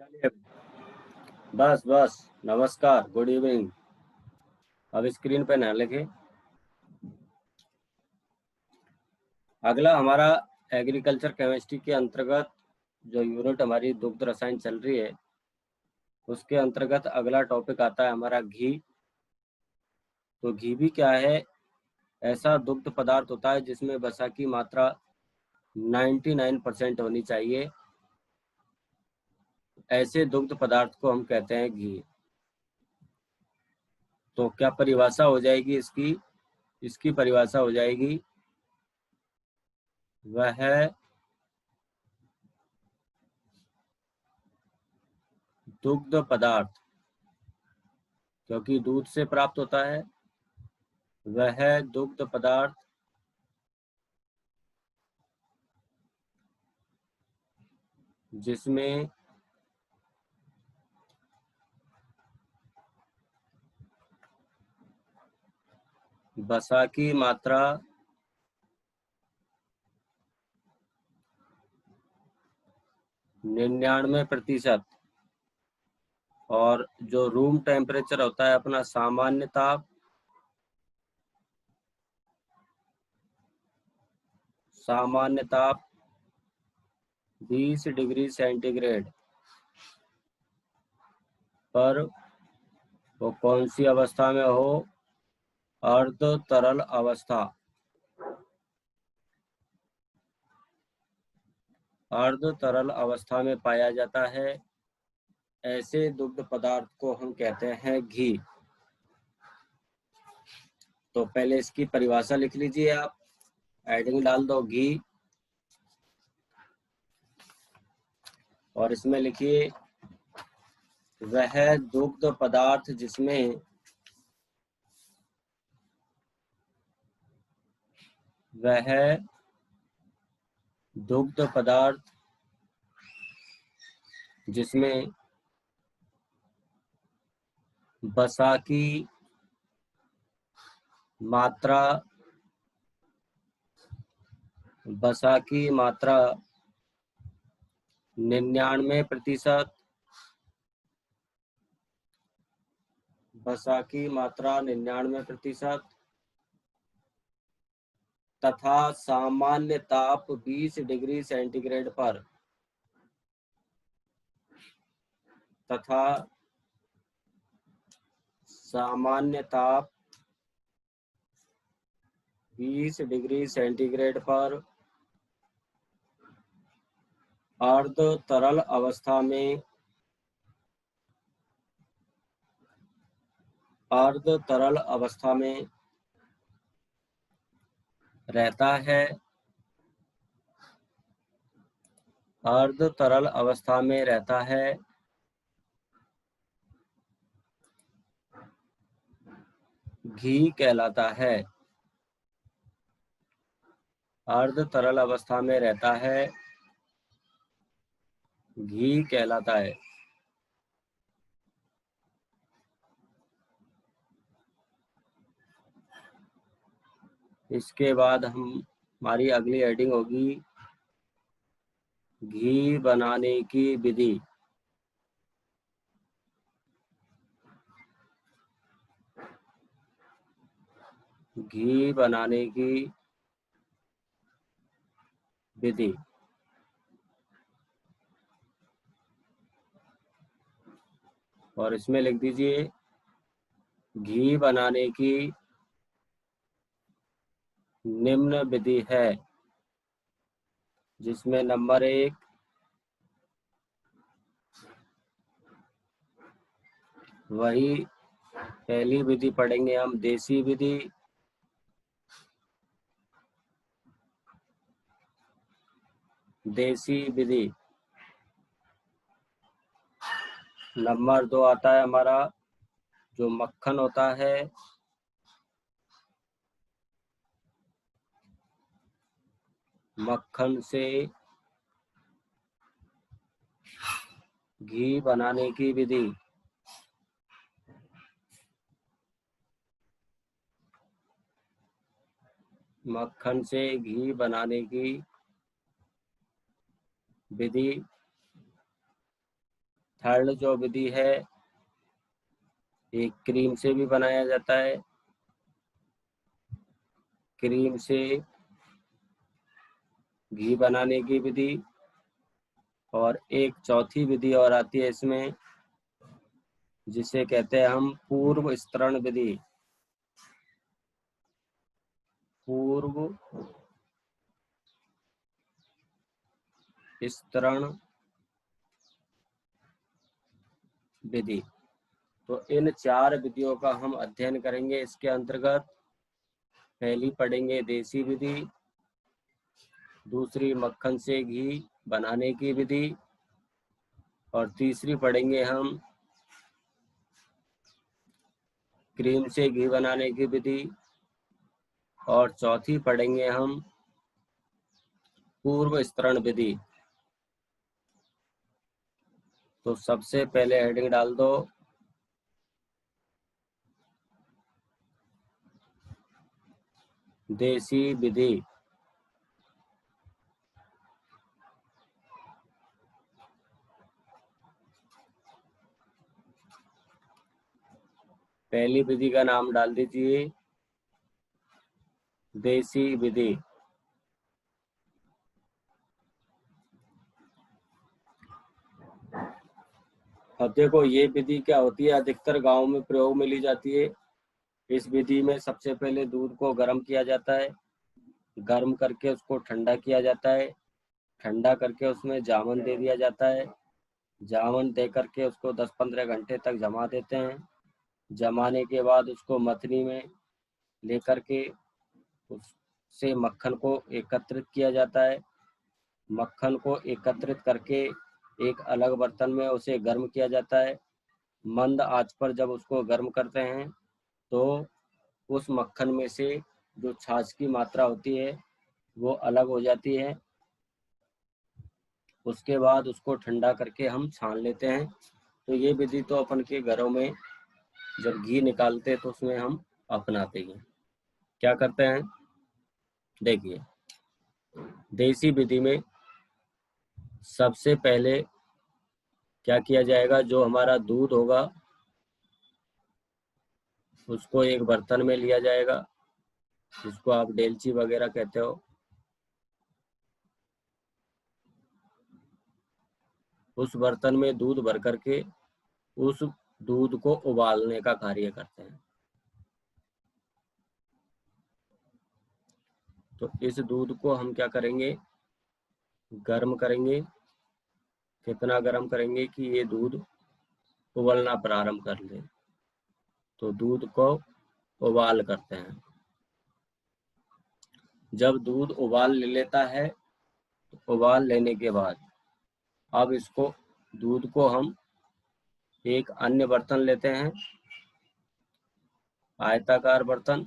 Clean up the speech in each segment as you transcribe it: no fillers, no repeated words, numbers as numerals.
चलिए, बस बस नमस्कार, गुड इवनिंग। अब स्क्रीन पे ना लिखे। अगला हमारा एग्रीकल्चर केमिस्ट्री के अंतर्गत जो यूनिट हमारी दुग्ध रसायन चल रही है, उसके अंतर्गत अगला टॉपिक आता है हमारा घी। तो घी भी क्या है? ऐसा दुग्ध पदार्थ होता है जिसमें वसा की मात्रा 99% होनी चाहिए। ऐसे दुग्ध पदार्थ को हम कहते हैं घी। तो क्या परिभाषा हो जाएगी इसकी? इसकी परिभाषा हो जाएगी, वह दुग्ध पदार्थ, क्योंकि दूध से प्राप्त होता है, वह दुग्ध पदार्थ जिसमें वसा की मात्रा 99% और जो रूम टेम्परेचर होता है अपना सामान्य ताप, 20 डिग्री सेंटीग्रेड पर वो कौन सी अवस्था में हो? अर्ध तरल अवस्था। अर्ध तरल अवस्था में पाया जाता है। ऐसे दुग्ध पदार्थ को हम कहते हैं घी। तो पहले इसकी परिभाषा लिख लीजिए आप, हेडिंग डाल दो घी और इसमें लिखिए वह दुग्ध पदार्थ जिसमें वह दुग्ध पदार्थ जिसमें वसा की मात्रा 99%, वसा की मात्रा 99% तथा सामान्य ताप 20 डिग्री सेंटीग्रेड पर तथा सामान्य ताप 20 डिग्री सेंटीग्रेड पर अर्ध तरल अवस्था में रहता है। अर्ध तरल अवस्था में रहता है। घी कहलाता है। अर्ध तरल अवस्था में रहता है, घी कहलाता है। इसके बाद हमारी अगली हेडिंग होगी घी बनाने की विधि। घी बनाने की विधि। और इसमें लिख दीजिए घी बनाने की निम्न विधि है, जिसमें नंबर 1 वही पहली विधि पढ़ेंगे हम, देसी विधि। देसी विधि। नंबर 2 आता है हमारा जो मक्खन होता है, मक्खन से घी बनाने की विधि। मक्खन से घी बनाने की विधि थर्ड जो विधि है, एक क्रीम से भी बनाया जाता है, क्रीम से घी बनाने की विधि। और एक चौथी विधि और आती है इसमें, जिसे कहते हैं हम पूर्व स्तरण विधि। पूर्व स्तरण विधि। तो इन 4 विधियों का हम अध्ययन करेंगे। इसके अंतर्गत पहली पढ़ेंगे देसी विधि, दूसरी मक्खन से घी बनाने की विधि, और तीसरी पढ़ेंगे हम क्रीम से घी बनाने की विधि, और चौथी पढ़ेंगे हम पूर्व स्तरण विधि। तो सबसे पहले हेडिंग डाल दो, देसी विधि। पहली विधि का नाम डाल दीजिए देसी विधि। अब देखो, ये विधि क्या होती है, अधिकतर गांव में प्रयोग में ली जाती है। इस विधि में सबसे पहले दूध को गर्म किया जाता है, गर्म करके उसको ठंडा किया जाता है, ठंडा करके उसमें जामन दे दिया जाता है, जामन दे करके उसको 10-15 घंटे तक जमा देते हैं। जमाने के बाद उसको मथनी में लेकर के उससे मक्खन को एकत्रित किया जाता है। मक्खन को एकत्रित करके एक अलग बर्तन में उसे गर्म किया जाता है। मंद आंच पर जब उसको गर्म करते हैं तो उस मक्खन में से जो छाछ की मात्रा होती है वो अलग हो जाती है। उसके बाद उसको ठंडा करके हम छान लेते हैं। तो ये विधि तो अपन के घरों में जब घी निकालते हैं तो उसमें हम अपनाते हैं। क्या करते हैं, देखिए, देसी विधि में सबसे पहले क्या किया जाएगा, जो हमारा दूध होगा उसको एक बर्तन में लिया जाएगा, जिसको आप डेलची वगैरह कहते हो। उस बर्तन में दूध भर करके उस दूध को उबालने का कार्य करते हैं। तो इस दूध को हम क्या करेंगे, गर्म करेंगे। कितना गर्म करेंगे कि ये दूध उबलना प्रारंभ कर ले। तो दूध को उबाल करते हैं। जब दूध उबाल ले लेता है, तो उबाल लेने के बाद अब इसको दूध को हम एक अन्य बर्तन लेते हैं, आयताकार बर्तन,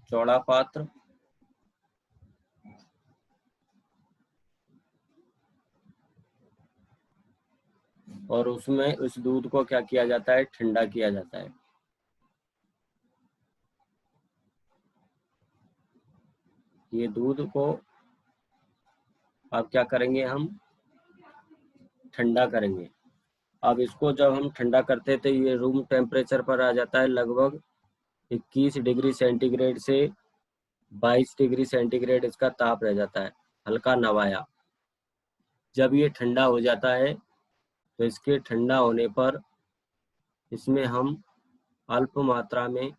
चौड़ा पात्र। और उसमें उस दूध को क्या किया जाता है, ठंडा किया जाता है। ये दूध को अब क्या करेंगे, हम ठंडा करेंगे। अब इसको जब हम ठंडा करते थे, ये रूम टेम्परेचर पर आ जाता है, लगभग 21 डिग्री सेंटीग्रेड से 22 डिग्री सेंटीग्रेड इसका ताप रह जाता है, हल्का नवाया। जब ये ठंडा हो जाता है तो इसके ठंडा होने पर इसमें हम अल्प मात्रा में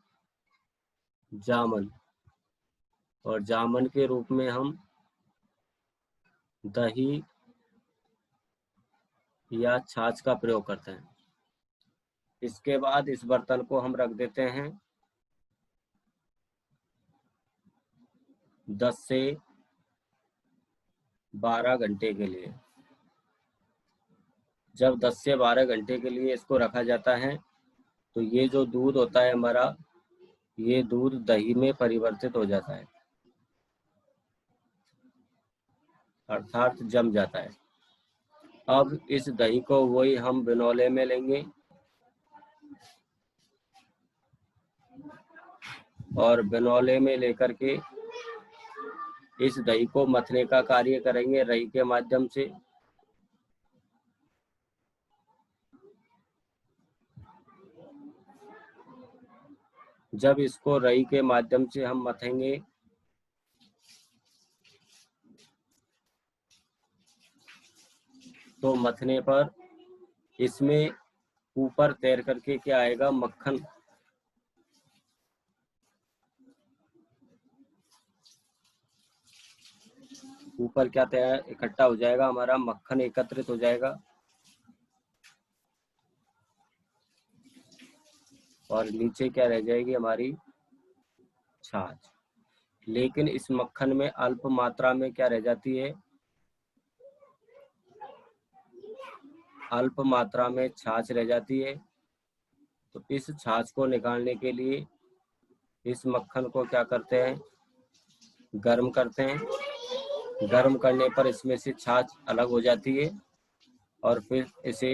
जामन, और जामन के रूप में हम दही या छाछ का प्रयोग करते हैं। इसके बाद इस बर्तन को हम रख देते हैं 10 से 12 घंटे के लिए। जब 10 से 12 घंटे के लिए इसको रखा जाता है तो ये जो दूध होता है हमारा, ये दूध दही में परिवर्तित हो जाता है, अर्थात जम जाता है। अब इस दही को वही हम बिनौले में लेंगे और बिनौले में लेकर के इस दही को मथने का कार्य करेंगे रई के माध्यम से। जब इसको रई के माध्यम से हम मथेंगे तो मथने पर इसमें ऊपर तैर करके क्या आएगा, मक्खन। ऊपर क्या तैयार इकट्ठा हो जाएगा, हमारा मक्खन एकत्रित हो जाएगा और नीचे क्या रह जाएगी, हमारी छाछ। लेकिन इस मक्खन में अल्प मात्रा में क्या रह जाती है, अल्प मात्रा में छाछ रह जाती है। तो इस छाछ को निकालने के लिए इस मक्खन को क्या करते हैं, गर्म करते हैं। गर्म करने पर इसमें से छाछ अलग हो जाती है और फिर इसे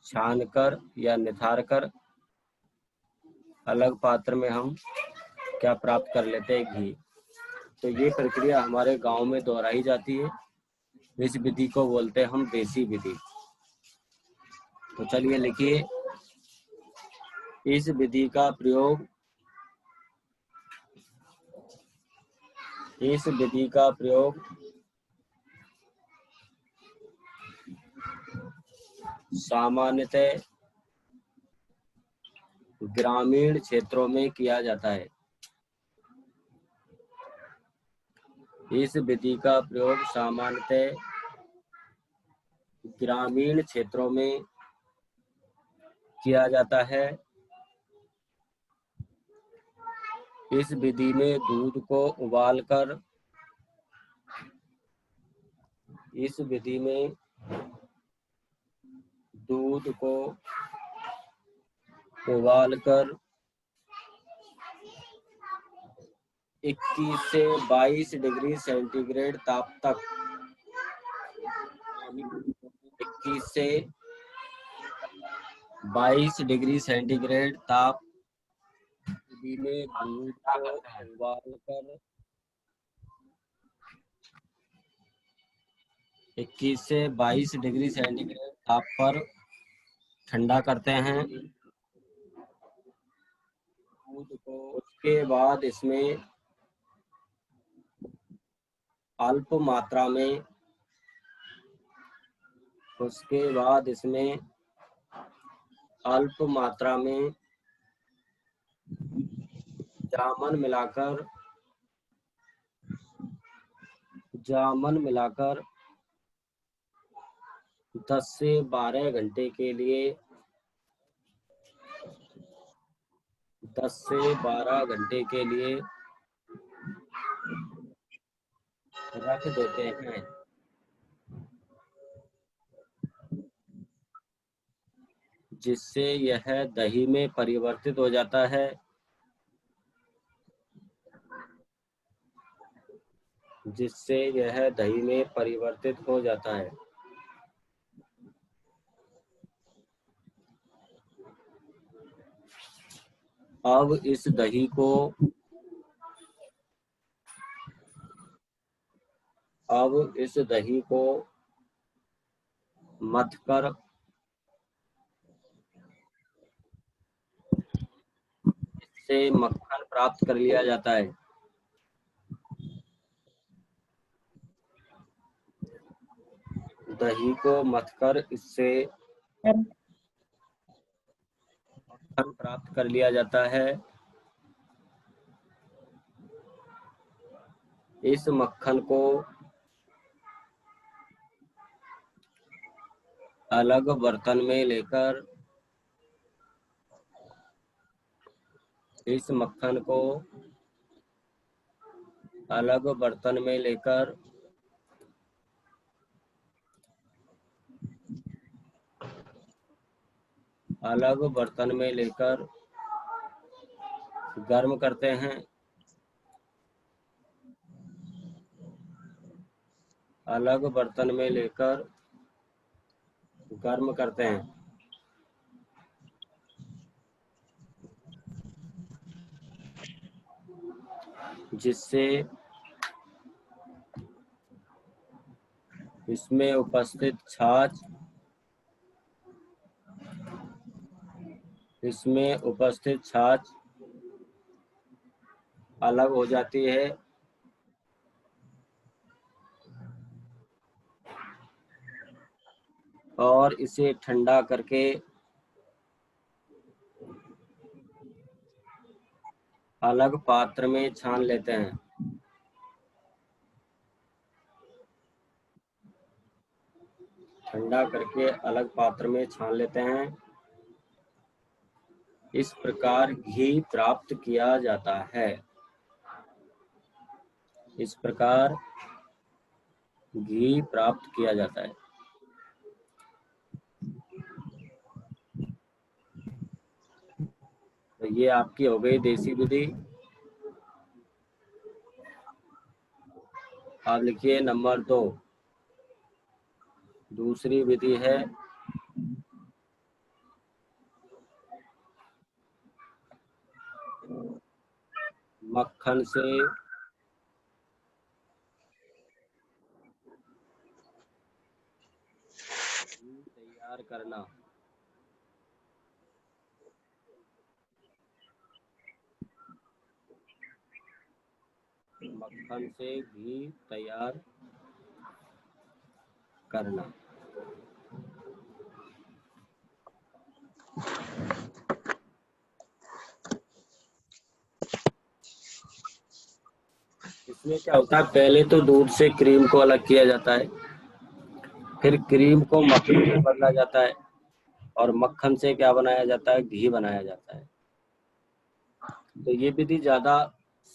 छानकर या निथारकर अलग पात्र में हम क्या प्राप्त कर लेते हैं, घी। तो ये प्रक्रिया हमारे गांव में दोहराई जाती है। इस विधि को बोलते हैं हम देसी विधि। तो चलिए लिखिए, इस विधि का प्रयोग, इस विधि का प्रयोग सामान्यतः ग्रामीण क्षेत्रों में किया जाता है। इस विधि का प्रयोग सामान्यतः ग्रामीण क्षेत्रों में किया जाता है। इस विधि में दूध को उबालकर, इस विधि में दूध को उबालकर 21 से 22 डिग्री सेंटीग्रेड ताप तक, 21 से 22 डिग्री सेंटीग्रेड ताप में दूध को उबालकर 21 से 22 डिग्री सेंटीग्रेड ताप पर ठंडा करते हैं दूध को। उसके बाद इसमें अल्प मात्रा में, उसके बाद इसमें अल्प मात्रा में जामन मिलाकर, जामन मिलाकर 10 से 12 घंटे के लिए, 10 से 12 घंटे के लिए रख देते हैं, जिससे यह दही में परिवर्तित हो जाता है, जिससे यह दही में परिवर्तित हो जाता है। अब इस दही को, अब इस दही को मथकर इससे मक्खन प्राप्त कर लिया जाता है। दही को मथकर इससे मक्खन प्राप्त कर लिया जाता है। इस मक्खन को अलग बर्तन में लेकर, इस मक्खन को अलग बर्तन में लेकर अलग बर्तन में लेकर गर्म करते हैं, अलग बर्तन में लेकर गर्म करते हैं, जिससे इसमें उपस्थित छाछ इसमें उपस्थित छाछ अलग हो जाती है और इसे ठंडा करके अलग पात्र में छान लेते हैं। ठंडा करके अलग पात्र में छान लेते हैं। इस प्रकार घी प्राप्त किया जाता है। इस प्रकार घी प्राप्त किया जाता है। तो ये आपकी हो गई देसी विधि। आप लिखिए नंबर 2। दूसरी विधि है मक्खन से घी तैयार करना। मक्खन से घी तैयार करना। इसमें क्या होता है, पहले तो दूध से क्रीम को अलग किया जाता है, फिर क्रीम को मक्खन में बदला जाता है और मक्खन से क्या बनाया जाता है, घी बनाया जाता है। तो ये विधि ज़्यादा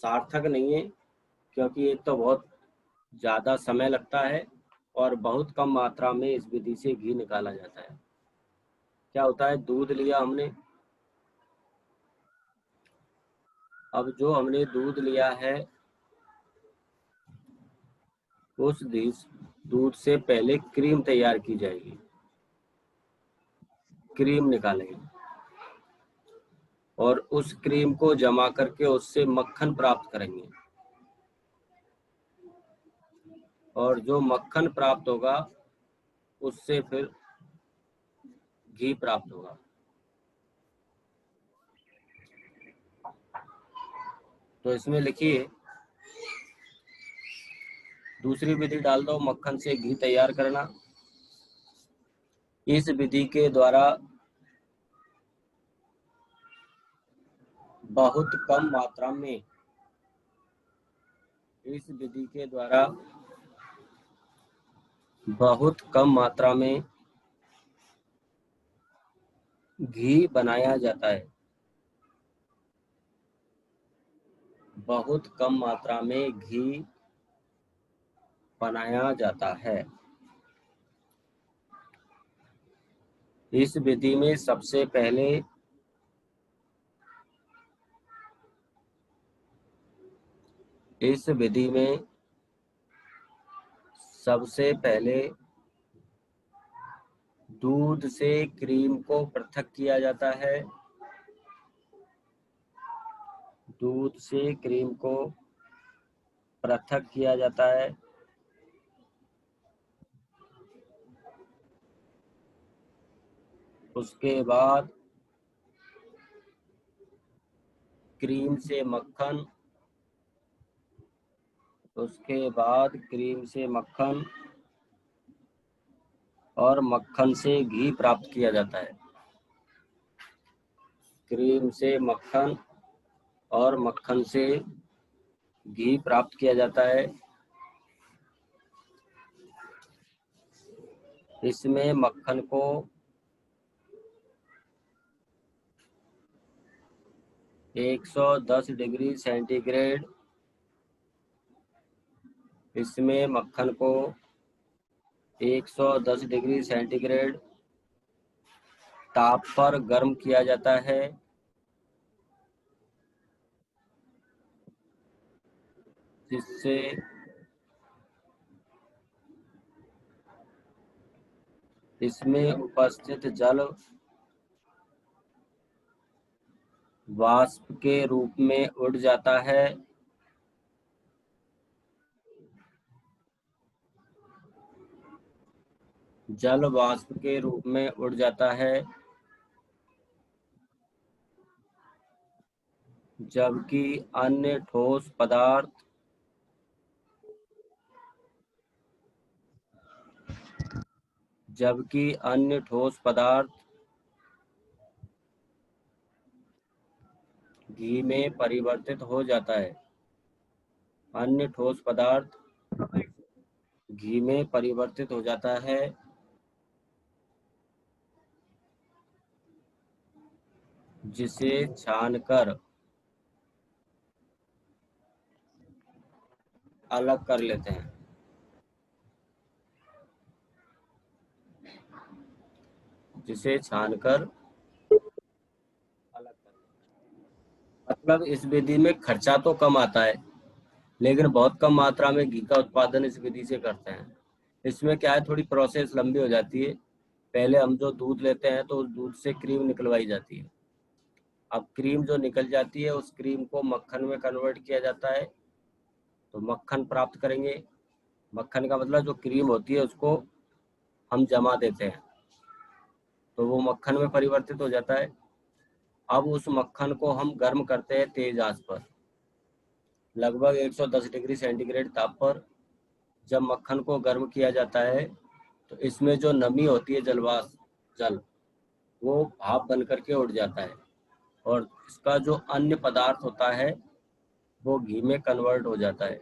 सार्थक नहीं है, क्योंकि एक तो बहुत ज़्यादा समय लगता है और बहुत कम मात्रा में इस विधि से घी निकाला जाता है। क्या होता है, दूध लिया हमने, अब जो हमने दूध लिया है उस दूध से पहले क्रीम तैयार की जाएगी। क्रीम निकालेंगे और उस क्रीम को जमा करके उससे मक्खन प्राप्त करेंगे और जो मक्खन प्राप्त होगा उससे फिर घी प्राप्त होगा। तो इसमें लिखिए, दूसरी विधि डाल दो, मक्खन से घी तैयार करना। इस विधि के द्वारा बहुत कम मात्रा में इस विधि के द्वारा बहुत कम मात्रा में घी बनाया जाता है। बहुत कम मात्रा में घी बनाया जाता है। इस विधि में सबसे पहले दूध से क्रीम को पृथक किया जाता है। दूध से क्रीम को पृथक किया जाता है। उसके बाद क्रीम से मक्खन, और मक्खन से घी प्राप्त किया जाता है। क्रीम से मक्खन और मक्खन से घी प्राप्त किया जाता है। इसमें मक्खन को 110 डिग्री सेंटीग्रेड इसमें मक्खन को 110 डिग्री सेंटीग्रेड ताप पर गर्म किया जाता है। जिससे इसमें उपस्थित जल वाष्प के रूप में उड़ जाता है। जल वाष्प के रूप में उड़ जाता है जबकि अन्य ठोस पदार्थ घी में परिवर्तित हो जाता है। अन्य ठोस पदार्थ घी में परिवर्तित हो जाता है, जिसे छानकर अलग कर लेते हैं। जिसे छानकर अलग कर लेते हैं। मतलब इस विधि में खर्चा तो कम आता है, लेकिन बहुत कम मात्रा में घी का उत्पादन इस विधि से करते हैं। इसमें क्या है, थोड़ी प्रोसेस लंबी हो जाती है। पहले हम जो दूध लेते हैं तो उस दूध से क्रीम निकलवाई जाती है। अब क्रीम जो निकल जाती है उस क्रीम को मक्खन में कन्वर्ट किया जाता है, तो मक्खन प्राप्त करेंगे। मक्खन का मतलब जो क्रीम होती है उसको हम जमा देते हैं, तो वो मक्खन में परिवर्तित हो जाता है। अब उस मक्खन को हम गर्म करते हैं तेज आंच पर, लगभग 110 डिग्री सेंटीग्रेड ताप पर। जब मक्खन को गर्म किया जाता है तो इसमें जो नमी होती है, जलवाष्प जल, वो भाप बन करके उड़ जाता है, और इसका जो अन्य पदार्थ होता है वो घी में कन्वर्ट हो जाता है।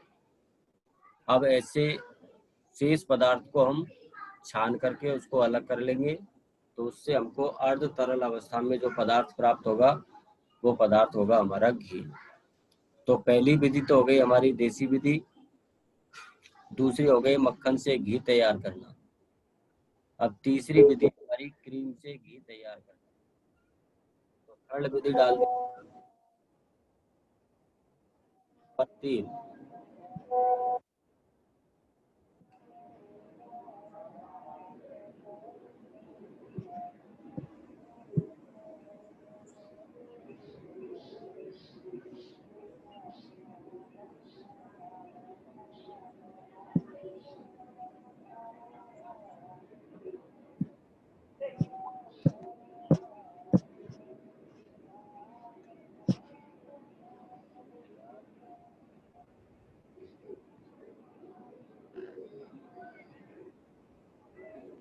अब ऐसे शेष पदार्थ को हम छान करके उसको अलग कर लेंगे, तो उससे हमको अर्ध तरल अवस्था में जो पदार्थ प्राप्त होगा वो पदार्थ होगा हमारा घी। तो पहली विधि तो हो गई हमारी देसी विधि, दूसरी हो गई मक्खन से घी तैयार करना। अब तीसरी विधि हमारी क्रीम से घी तैयार करना। तो थर्ड विधि डाल दी। नंबर 3,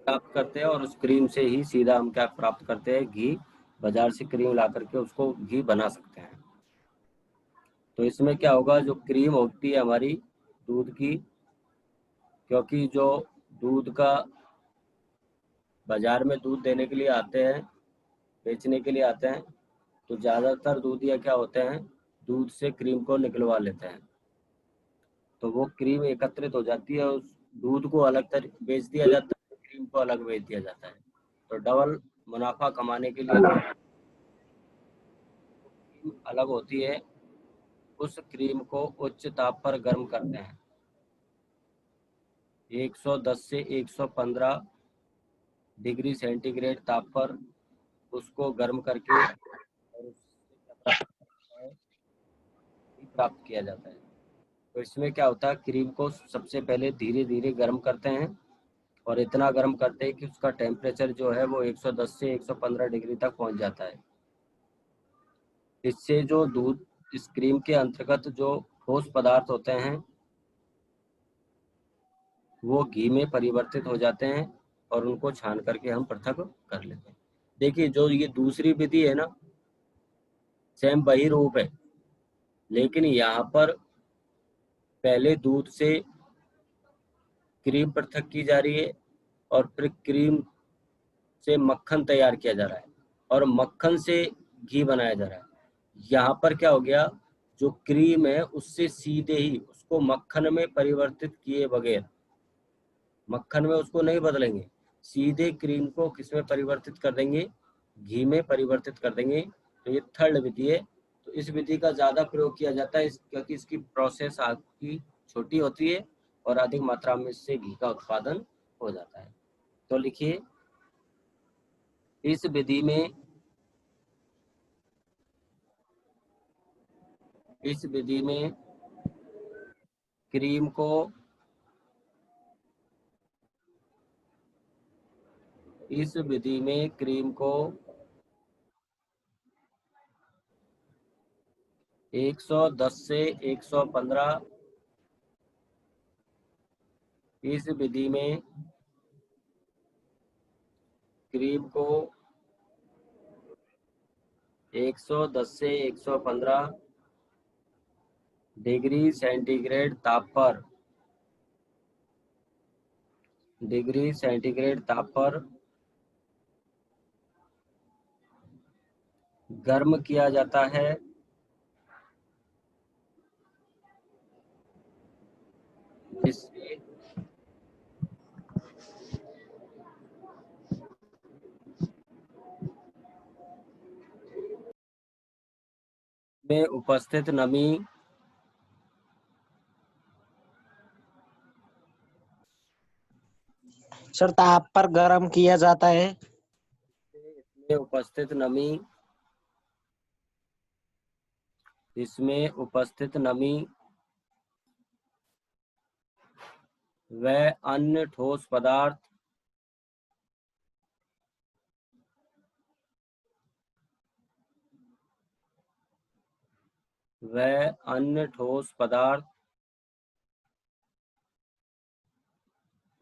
प्राप्त करते हैं और उस क्रीम से ही सीधा हम क्या प्राप्त करते हैं, घी। बाजार से क्रीम ला करके उसको घी बना सकते हैं। तो इसमें क्या होगा, जो क्रीम होती है हमारी दूध की, क्योंकि जो दूध का बाजार में दूध देने के लिए आते हैं, बेचने के लिए आते हैं, तो ज़्यादातर दूधिया क्या होते हैं, दूध से क्रीम को निकलवा लेते हैं। तो वो क्रीम एकत्रित हो जाती है, उस दूध को अलग बेच दिया जाता है, क्रीम को अलग बेच दिया जाता है। तो डबल मुनाफा कमाने के लिए जो क्रीम अलग होती है, उस क्रीम को उच्च ताप पर गर्म करते हैं। 110 से 115 डिग्री सेंटीग्रेड ताप पर उसको गर्म करके और उससे प्राप्त किया जाता है। तो इसमें क्या होता है, क्रीम को सबसे पहले धीरे धीरे गर्म करते हैं, और इतना गर्म करते हैं कि उसका टेम्परेचर जो है वो 110 से 115 डिग्री तक पहुंच जाता है। इससे जो दूध, इस क्रीम के अंतर्गत जो ठोस पदार्थ होते हैं वो घी में परिवर्तित हो जाते हैं, और उनको छान करके हम पृथक कर लेते हैं। देखिए, जो ये दूसरी विधि है ना, सेम वही रूप है, लेकिन यहाँ पर पहले दूध से क्रीम पृथक की जा रही है, और फिर क्रीम से मक्खन तैयार किया जा रहा है, और मक्खन से घी बनाया जा रहा है। यहाँ पर क्या हो गया, जो क्रीम है उससे सीधे ही उसको मक्खन में परिवर्तित किए बगैर, मक्खन में उसको नहीं बदलेंगे, सीधे क्रीम को किस में परिवर्तित कर देंगे, घी में परिवर्तित कर देंगे। तो ये थर्ड विधि है। तो इस विधि का ज़्यादा प्रयोग किया जाता है क्योंकि इसकी प्रोसेस आपकी छोटी होती है, और अधिक मात्रा में इससे घी का उत्पादन हो जाता है। तो लिखिए, इस विधि में इस विधि में क्रीम को इस विधि में क्रीम को 110 से 115 इस विधि में क्रीम को 110 से 115 डिग्री सेंटीग्रेड ताप पर गर्म किया जाता है। इसमें उपस्थित नमी सर ताप पर गर्म किया जाता है। इसमें उपस्थित नमी व अन्य ठोस पदार्थ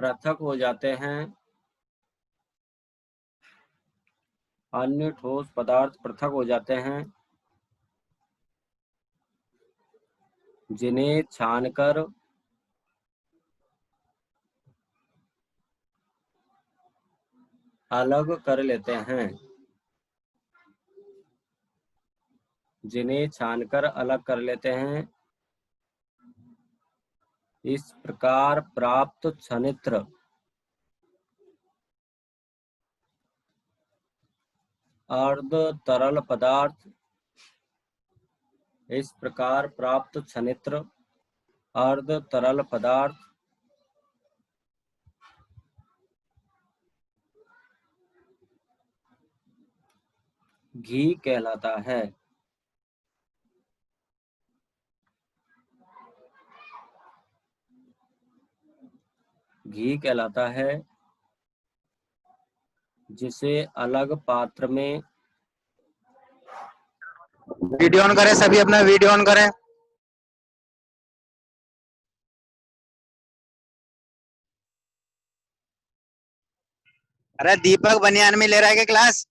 पृथक हो जाते हैं। अन्य ठोस पदार्थ पृथक हो जाते हैं, जिन्हें छानकर अलग कर लेते हैं। इस प्रकार प्राप्त छनित्र अर्ध तरल पदार्थ घी कहलाता है। जिसे अलग पात्र में वीडियो ऑन करें, सभी अपना वीडियो ऑन करें। अरे दीपक बनियान में ले रहा है क्या क्लास?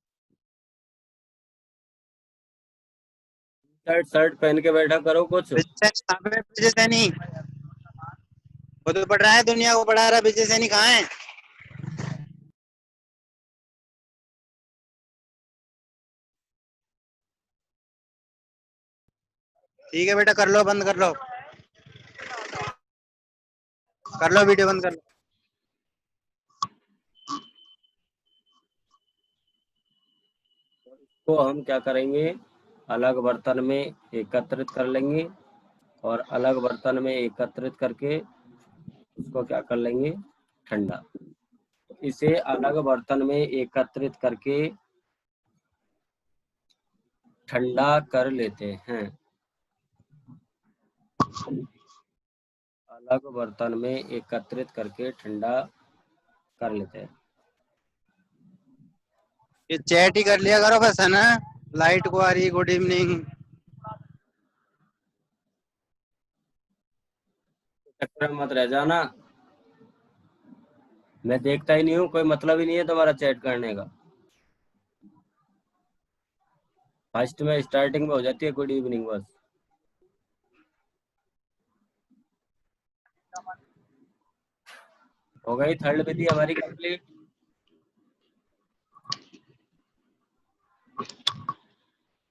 शर्ट पहन के बैठा करो कुछ। विजय सैनी वो तो पढ़ रहा है, दुनिया को पढ़ा रहा है। विजय सैनी कहाँ है? ठीक है बेटा, कर लो, बंद कर लो, वीडियो बंद कर लो। तो हम क्या करेंगे, अलग बर्तन में एकत्रित कर लेंगे और अलग बर्तन में एकत्रित करके उसको क्या कर लेंगे, ठंडा। इसे अलग बर्तन में एकत्रित करके ठंडा कर लेते हैं। अलग बर्तन में एकत्रित करके ठंडा कर लेते हैं। ये चैट ही कर लिया करो बस, है ना। लाइट को आ रही, गुड इवनिंग। चक्कर में मत रह जाना, मैं देखता ही नहीं हूँ, कोई मतलब ही नहीं है तुम्हारा चैट करने का। फर्स्ट में स्टार्टिंग में हो जाती है गुड इवनिंग बस। हो गई थर्ड विधि हमारी कंप्लीट।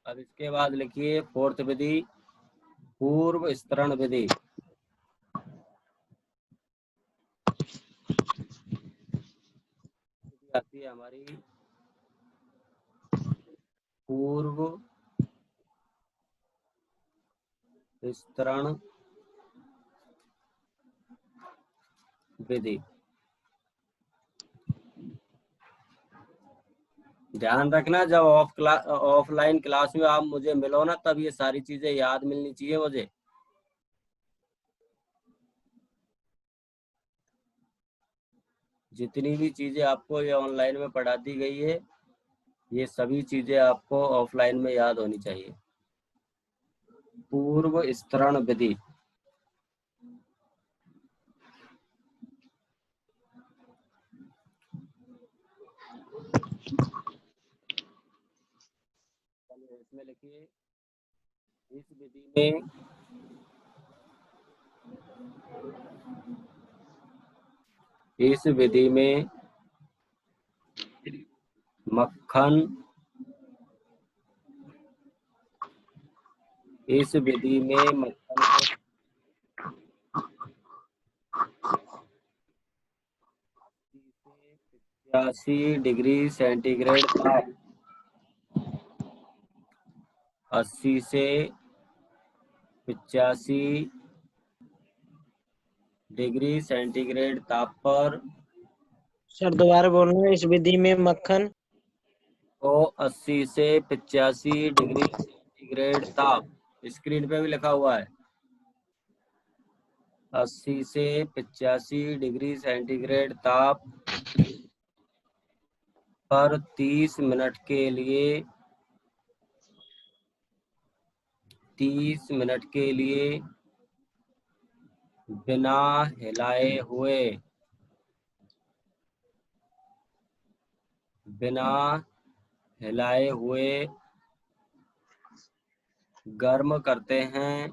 अब इसके बाद लिखिए फोर्थ विधि, पूर्व स्तरण विधि। आती है हमारी पूर्व स्तरण विधि। ध्यान रखना, जब ऑफलाइन क्लास में आप मुझे मिलो ना, तब ये सारी चीजें याद मिलनी चाहिए मुझे। जितनी भी चीजें आपको ये ऑनलाइन में पढ़ा दी गई है, ये सभी चीजें आपको ऑफलाइन में याद होनी चाहिए। पूर्व स्तरण विधि। इसमें लिखिए, इस विधि में मक्खन को 80 डिग्री सेंटीग्रेड ताप 80 से 85 डिग्री सेंटीग्रेड ताप पर सर दोबारा बोलना, इस विधि में मक्खन को 80 से 85 डिग्री सेंटीग्रेड ताप, स्क्रीन पे भी लिखा हुआ है, 80 से 85 डिग्री सेंटीग्रेड ताप पर 30 मिनट के लिए बिना हिलाए हुए गर्म करते हैं,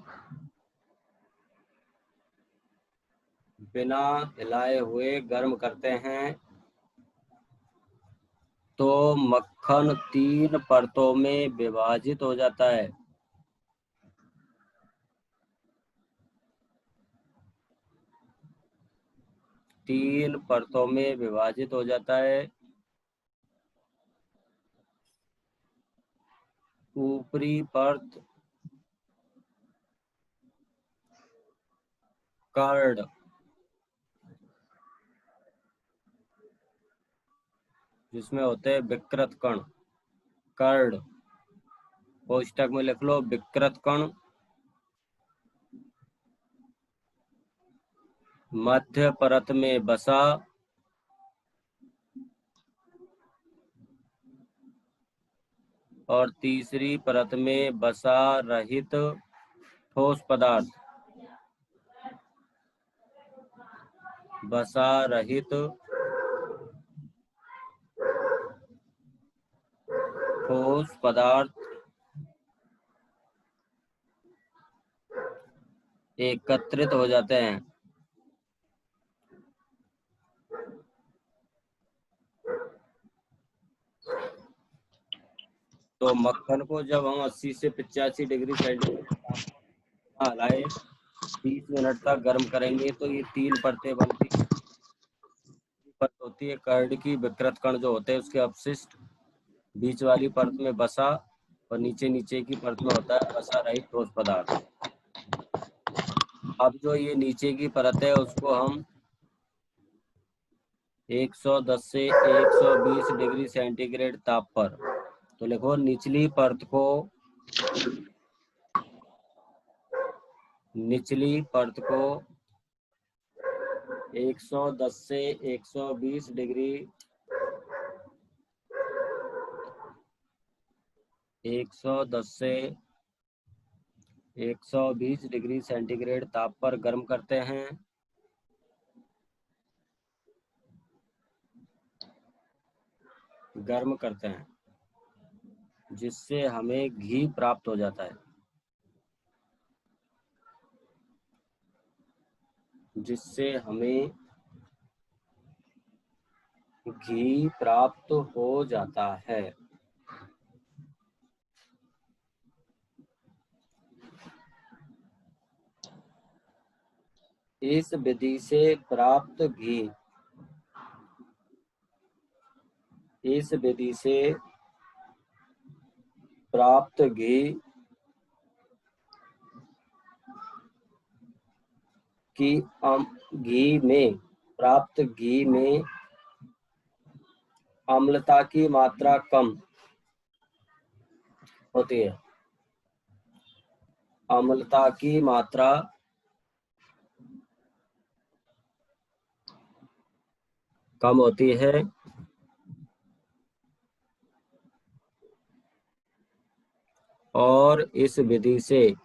तो मक्खन 3 परतों में विभाजित हो जाता है। ऊपरी परत कर्ड, जिसमें होते हैं विकृत कण, कर्ड, कोष्टक में लिख लो विकृत कण। मध्य परत में वसा, और तीसरी परत में वसा रहित ठोस पदार्थ, एकत्रित हो जाते हैं। तो मक्खन को जब हम 80 से 85 डिग्री सेंटीग्रेड हलाए 30 मिनट तक गर्म करेंगे तो ये 3 परतें बनती हैं। परत होती है कर्ड की, विकृत कण जो होते हैं उसके अपशिष्ट, बीच वाली परत में वसा, और नीचे की परत में होता है वसा रहित ठोस पदार्थ। अब जो ये नीचे की परत है उसको हम 110 से 120 डिग्री सेंटीग्रेड ताप पर, तो लिखो निचली परत को 110 से 120 डिग्री 110 से 120 डिग्री सेंटीग्रेड ताप पर गर्म करते हैं। जिससे हमें घी प्राप्त हो जाता है। इस विधि से प्राप्त घी घी में अम्लता की मात्रा कम होती है। और इस विधि से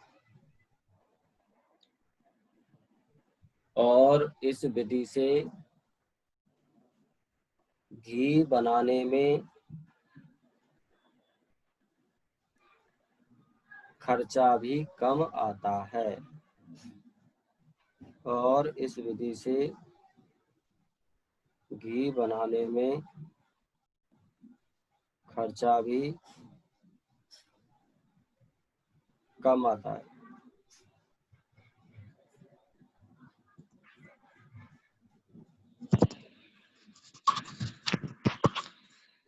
इस विधि से घी बनाने में खर्चा भी कम आता है और इस विधि से घी बनाने में खर्चा भी कम आता है।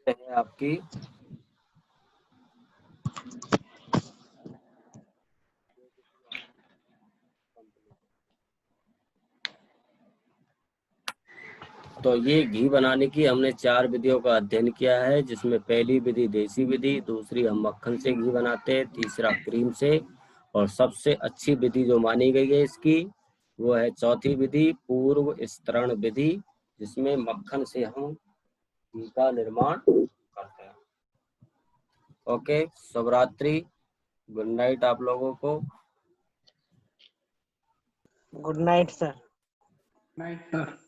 है आपकी तो ये घी बनाने की हमने 4 विधियों का अध्ययन किया है, जिसमें पहली विधि देसी विधि, दूसरी हम मक्खन से घी बनाते हैं, तीसरा क्रीम से, और सबसे अच्छी विधि जो मानी गई है इसकी वो है चौथी विधि पूर्व स्तरण विधि, जिसमें मक्खन से हम घी का निर्माण करते हैं। ओके, शुभ रात्रि, गुड नाइट आप लोगों को। Good night sir. Night sir.